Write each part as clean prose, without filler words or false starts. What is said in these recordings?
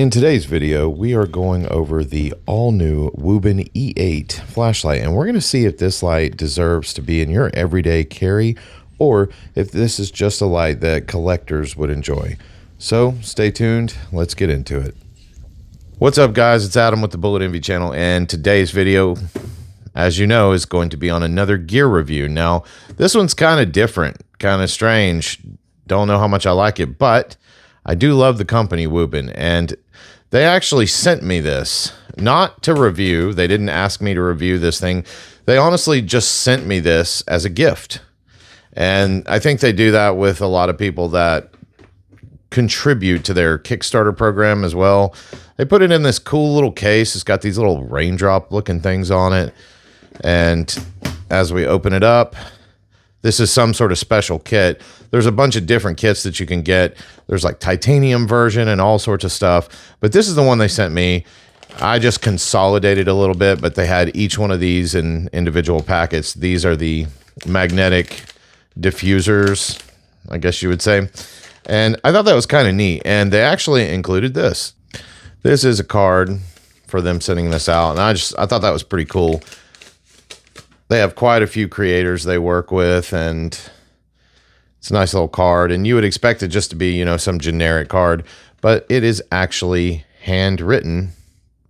In today's video, we are going over the all-new Wuben E8 flashlight, and we're going to see if this light deserves to be in your everyday carry, or if this is just a light that collectors would enjoy. So stay tuned, let's get into it. What's up guys, it's Adam with the Bullet Envy channel, and today's video, as you know, is going to be on another gear review. Now, this one's kind of different, kind of strange, don't know how much I like it, but I do love the company Wuben, and they actually sent me this, not to review. They didn't ask me to review this thing. They honestly just sent me this as a gift. And I think they do that with a lot of people that contribute to their Kickstarter program as well. They put it in this cool little case. It's got these little raindrop looking things on it. And as we open it up, this is some sort of special kit. There's a bunch of different kits that you can get. There's like titanium version and all sorts of stuff. But this is the one they sent me. I just consolidated a little bit, but they had each one of these in individual packets. These are the magnetic diffusers, I guess you would say. And I thought that was kind of neat. And they actually included this. This is a card for them sending this out. And I thought that was pretty cool. They have quite a few creators they work with, and it's a nice little card. And you would expect it just to be, you know, some generic card, but it is actually handwritten,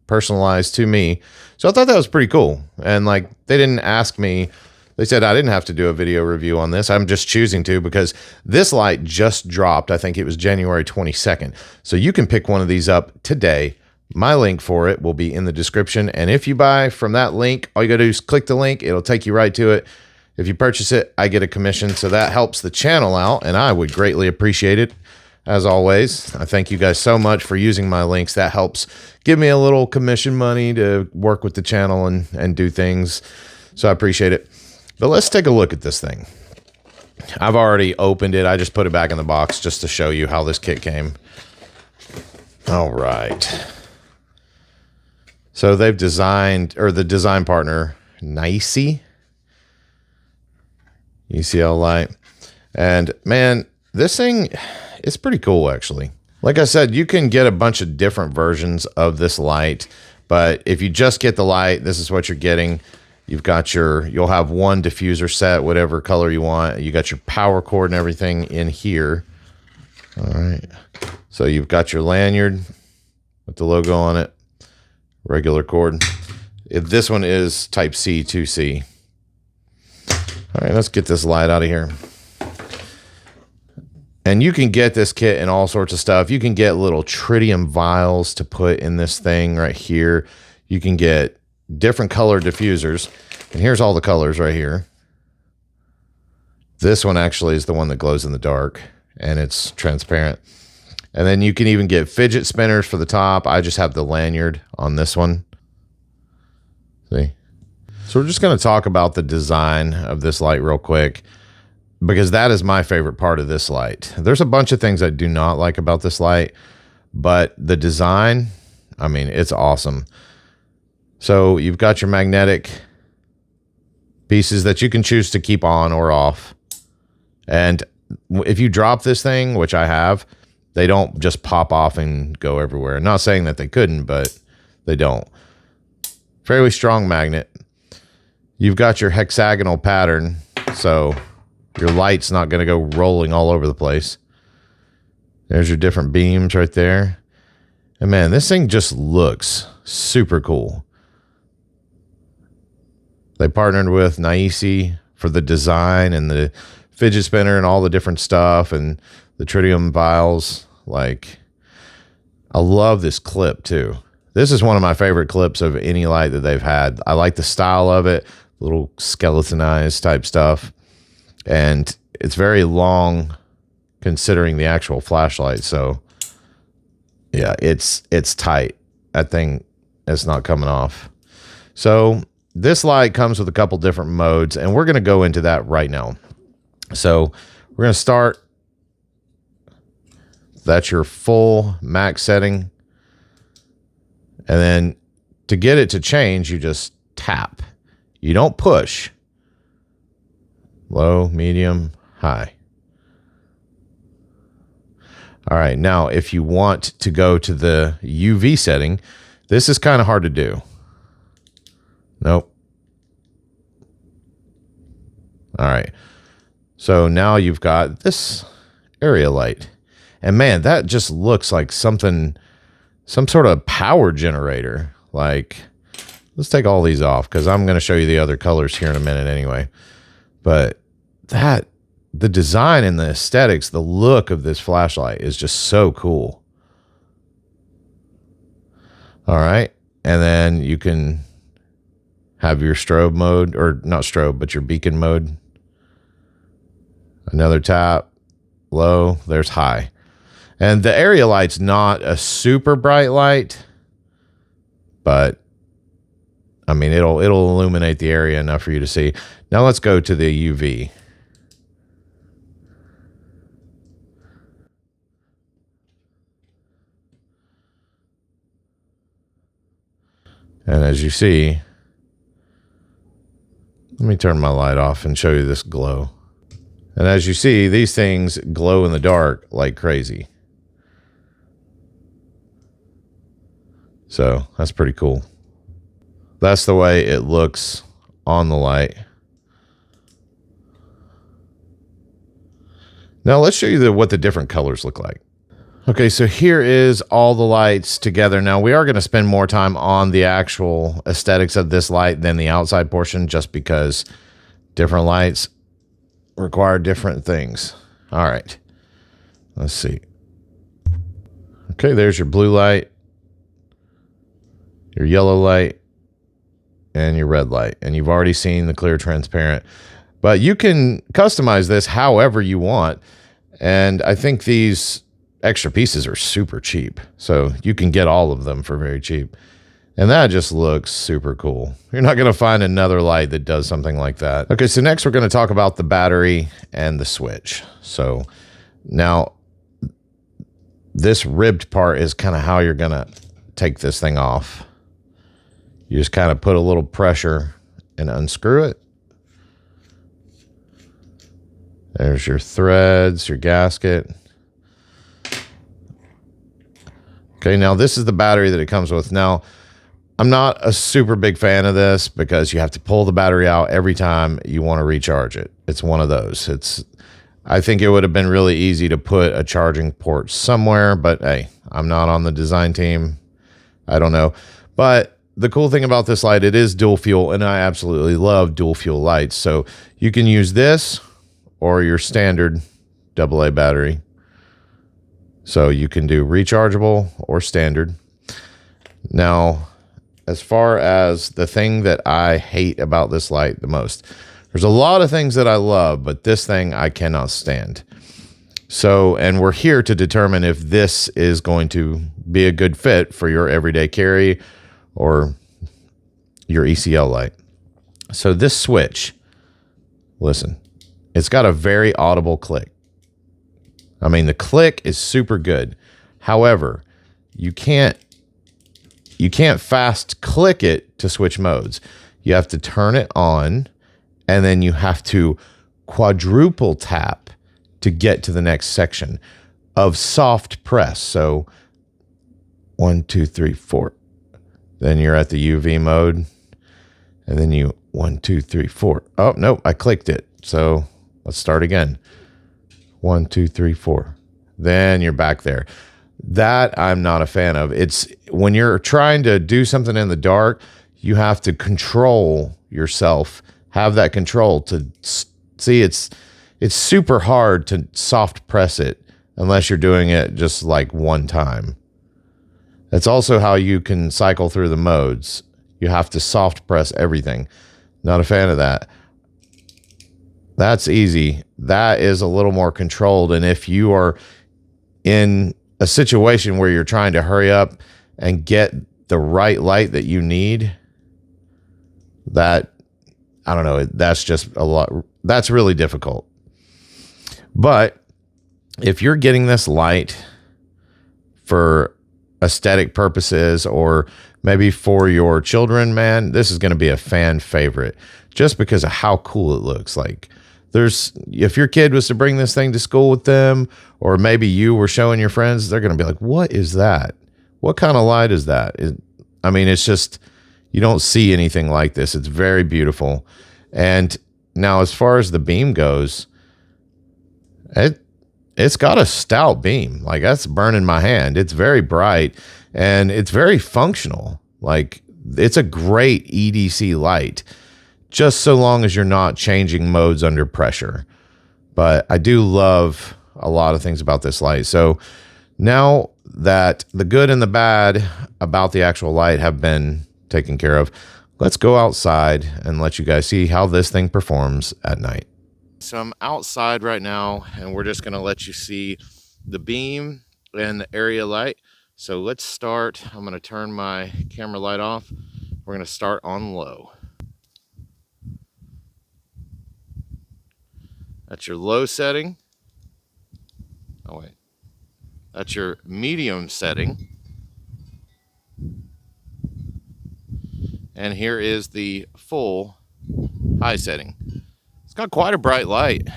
personalized to me. So I thought that was pretty cool. And like, they didn't ask me, they said I didn't have to do a video review on this. I'm just choosing to because this light just dropped. I think it was January 22nd. So you can pick one of these up today. My link for it will be in the description. And if you buy from that link, all you gotta do is click the link. It'll take you right to it. If you purchase it, I get a commission. So that helps the channel out, and I would greatly appreciate it. As always, I thank you guys so much for using my links. That helps give me a little commission money to work with the channel and do things. So I appreciate it. But let's take a look at this thing. I've already opened it. I just put it back in the box just to show you how this kit came. All right. So they've designed, or the design partner, NYICIC, UCL light. And man, this thing is pretty cool actually. Like I said, you can get a bunch of different versions of this light, but if you just get the light, this is what you're getting. You've got you'll have one diffuser set, whatever color you want. You got your power cord and everything in here. All right. So you've got your lanyard with the logo on it. Regular cord. This one is type C, 2C. All right, let's get this light out of here. And you can get this kit in all sorts of stuff. You can get little tritium vials to put in this thing right here. You can get different color diffusers. And here's all the colors right here. This one actually is the one that glows in the dark, and it's transparent. And then you can even get fidget spinners for the top. I just have the lanyard on this one. See? So we're just going to talk about the design of this light real quick, because that is my favorite part of this light. There's a bunch of things I do not like about this light, but the design, I mean, it's awesome. So you've got your magnetic pieces that you can choose to keep on or off. And if you drop this thing, which I have, they don't just pop off and go everywhere. Not saying that they couldn't, but they don't. Fairly strong magnet. You've got your hexagonal pattern, so your light's not going to go rolling all over the place. There's your different beams right there. And man, this thing just looks super cool. They partnered with NYICIC for the design and the fidget spinner and all the different stuff and the tritium vials. Like, I love this clip too. This is one of my favorite clips of any light that they've had. I like the style of it, little skeletonized type stuff. And it's very long considering the actual flashlight. So yeah, it's tight. That thing is not coming off. So this light comes with a couple different modes, and we're going to go into that right now. So we're going to start. That's your full max setting. And then to get it to change, you just tap. You don't push. Low, medium, high. All right, now if you want to go to the UV setting, this is kind of hard to do. Nope. All right. So now you've got this area light. And man, that just looks like something, some sort of power generator. Like, let's take all these off because I'm going to show you the other colors here in a minute anyway. But that, the design and the aesthetics, the look of this flashlight is just so cool. All right. And then you can have your strobe mode, or not strobe, but your beacon mode. Another tap, low, there's high. And the area light's not a super bright light, but I mean, it'll illuminate the area enough for you to see. Now let's go to the UV. And as you see, let me turn my light off and show you this glow. And as you see, these things glow in the dark like crazy. So that's pretty cool. That's the way it looks on the light. Now let's show you what the different colors look like. Okay, so here is all the lights together. Now we are going to spend more time on the actual aesthetics of this light than the outside portion, just because different lights require different things. All right, let's see. Okay, there's your blue light, your yellow light, and your red light. And you've already seen the clear transparent, but you can customize this however you want. And I think these extra pieces are super cheap, so you can get all of them for very cheap. And that just looks super cool. You're not going to find another light that does something like that. Okay, so next we're going to talk about the battery and the switch. So now this ribbed part is kind of how you're going to take this thing off. You just kind of put a little pressure and unscrew it. There's your threads, your gasket. Okay, now this is the battery that it comes with. Now, I'm not a super big fan of this because you have to pull the battery out every time you want to recharge it. It's one of those. I think it would have been really easy to put a charging port somewhere, but hey, I'm not on the design team. I don't know. But the cool thing about this light, it is dual fuel, and I absolutely love dual fuel lights. So you can use this or your standard AA battery. So you can do rechargeable or standard. Now, as far as the thing that I hate about this light the most, there's a lot of things that I love, but this thing I cannot stand. So, and we're here to determine if this is going to be a good fit for your everyday carry or your ECL light. So this switch, listen, it's got a very audible click. I mean, the click is super good. However, you can't fast click it to switch modes. You have to turn it on, and then you have to quadruple tap to get to the next section of soft press. So 1, 2, 3, 4. Then you're at the UV mode, and then you 1, 2, 3, 4. Oh, no, I clicked it. So let's start again. 1, 2, 3, 4. Then you're back there. That I'm not a fan of. It's when you're trying to do something in the dark, you have to control yourself, have that control to see. It's super hard to soft press it unless you're doing it just like one time. That's also how you can cycle through the modes. You have to soft press everything. Not a fan of that. That's easy. That is a little more controlled. And if you are in a situation where you're trying to hurry up and get the right light that you need, that, I don't know, that's just a lot. That's really difficult. But if you're getting this light for aesthetic purposes or maybe for your children, man, this is going to be a fan favorite just because of how cool it looks. Like if your kid was to bring this thing to school with them, or maybe you were showing your friends, they're going to be like, what is that? What kind of light is that? I mean, it's just, you don't see anything like this. It's very beautiful. And now as far as the beam goes, it's got a stout beam. Like, that's burning my hand. It's very bright and it's very functional. Like, it's a great EDC light, just so long as you're not changing modes under pressure. But I do love a lot of things about this light. So now that the good and the bad about the actual light have been taken care of, let's go outside and let you guys see how this thing performs at night. So I'm outside right now, and we're just going to let you see the beam and the area light. So let's start. I'm going to turn my camera light off. We're going to start on low. That's your low setting. Oh, wait. That's your medium setting. And here is the full high setting. It's got quite a bright light.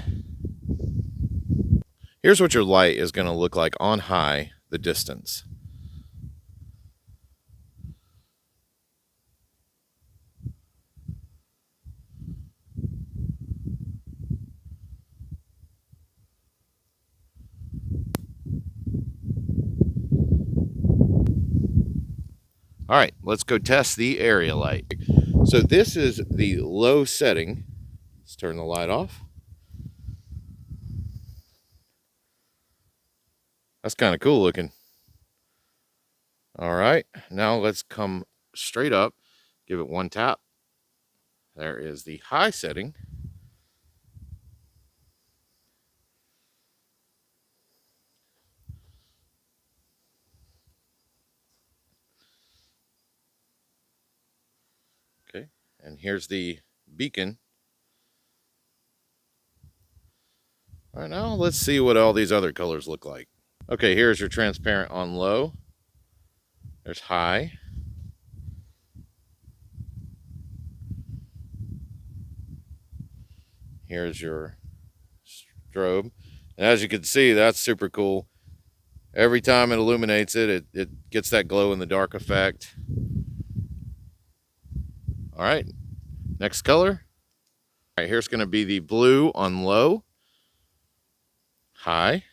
Here's what your light is going to look like on high, the distance. All right, let's go test the area light. So this is the low setting. Let's turn the light off. That's kind of cool looking. All right, now let's come straight up, give it one tap. There is the high setting. Okay, and here's the beacon. All right, now let's see what all these other colors look like. Okay, here's your transparent on low. There's high. Here's your strobe. And as you can see, that's super cool. Every time it illuminates it, it gets that glow in the dark effect. All right, next color. All right, here's going to be the blue on low, high.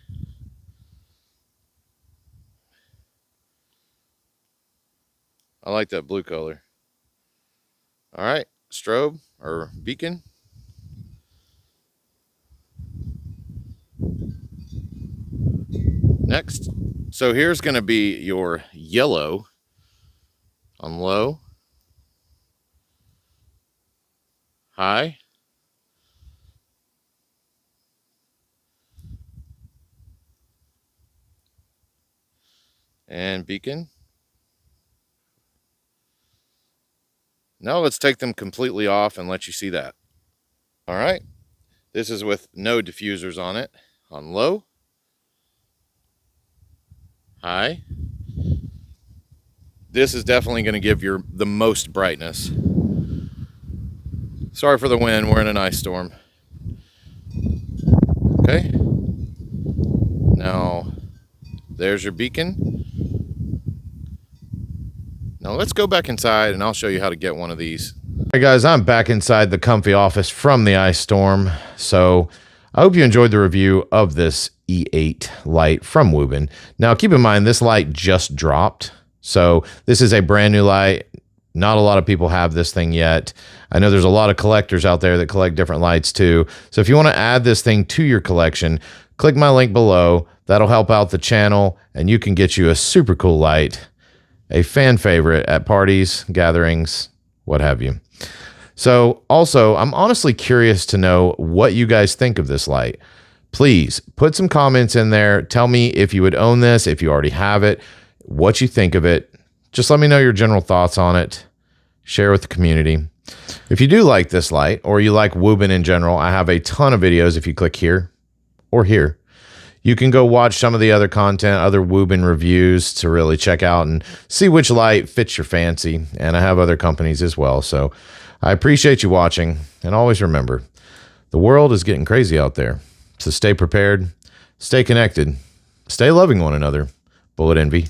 I like that blue color. All right, strobe or beacon. Next. So here's going to be your yellow on low, high, and beacon. Now let's take them completely off and let you see that. All right, this is with no diffusers on it, on low, high. This is definitely going to give you the most brightness. Sorry for the wind, we're in an ice storm. Okay, now there's your beacon. Now let's go back inside and I'll show you how to get one of these. Hey guys, I'm back inside the comfy office from the ice storm. So I hope you enjoyed the review of this E8 light from Wuben. Now keep in mind, this light just dropped. So this is a brand new light. Not a lot of people have this thing yet. I know there's a lot of collectors out there that collect different lights too. So if you want to add this thing to your collection, click my link below. That'll help out the channel and you can get you a super cool light, a fan favorite at parties, gatherings, what have you. So also, I'm honestly curious to know what you guys think of this light. Please put some comments in there. Tell me if you would own this, if you already have it, what you think of it. Just let me know your general thoughts on it. Share with the community. If you do like this light or you like Wuben in general, I have a ton of videos if you click here or here. You can go watch some of the other content, other Wuben reviews to really check out and see which light fits your fancy. And I have other companies as well. So I appreciate you watching. And always remember, The world is getting crazy out there, so stay prepared, stay connected, stay loving one another. Bullet Envy